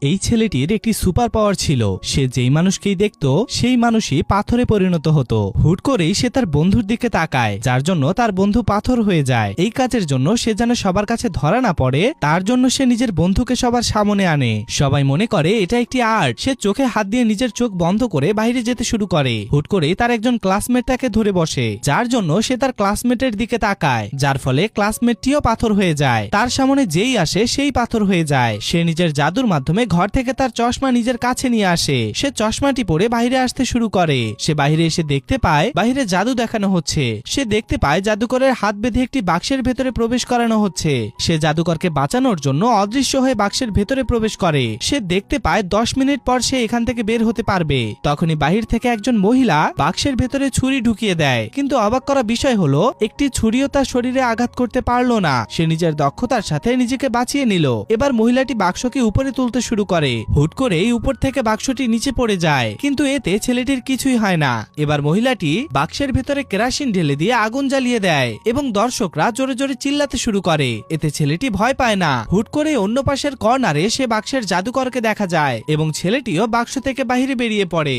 এই ছেলেটির একটি সুপার পাওয়ার ছিল। সে যেই মানুষকেই দেখত সেই মানুষই পাথরে পরিণত হতো। হুট করেই সে তার বন্ধুর দিকে তাকায়, যার জন্য তার বন্ধু পাথর হয়ে যায়। এই কাজের জন্য সে যেন সবার কাছে ধরা না পড়ে, তার জন্য সে নিজের বন্ধুকে সবার সামনে আনে। সবাই মনে করে এটা একটি আর্ট। সে চোখে হাত দিয়ে নিজের চোখ বন্ধ করে বাইরে যেতে শুরু করে। হুট করেই তার একজন ক্লাসমেট তাকে ধরে বসে, যার জন্য সে তার ক্লাসমেটের দিকে তাকায়, যার ফলে ক্লাসমেটটিও পাথর হয়ে যায়। তার সামনে যেই আসে সেই পাথর হয়ে যায়। সে নিজের জাদুর মাধ্যমে ঘর থেকে তার চশমা নিজের কাছে নিয়ে আসে। সে চশমাটি পরে বাইরে আসতে শুরু করে। সে বাইরে এসে দেখতে পায় বাইরে জাদু দেখানো হচ্ছে। সে দেখতে পায় জাদুকরের হাত বেঁধে একটি বাক্সের ভেতরে প্রবেশ করানো হচ্ছে। সে জাদুকরকে বাঁচানোর জন্য অদৃশ্য হয়ে বাক্সের ভেতরে প্রবেশ করে। সে দেখতে পায় 10 মিনিট পর সে এখান থেকে বের হতে পারবে। তখনই বাহির থেকে একজন মহিলা বাক্সের ভেতরে ছুরি ঢুকিয়ে দেয়, কিন্তু অবাক করা বিষয় হলো একটি ছুরিও তার শরীরে আঘাত করতে পারলো না। সে নিজের দক্ষতার সাথে নিজেকে বাঁচিয়ে নিল। এবার মহিলাটি বাক্সকে উপরে তুলতে শুরু করে। হুট করেই উপর থেকে বাক্সটি নিচে পড়ে যায়, কিন্তু এতে ছেলেটির কিছুই হয় না। এবার মহিলাটি বাক্সের ভেতরে কেরোসিন ঢেলে দিয়ে আগুন জ্বালিয়ে দেয় এবং দর্শকরা জোরে জোরে চিল্লাতে শুরু করে। এতে ছেলেটি ভয় পায় না। হুট করে অন্য পাশের কর্নারে সে বাক্সের জাদুকরকে দেখা যায় এবং ছেলেটিও বাক্স থেকে বাইরে বেরিয়ে পড়ে।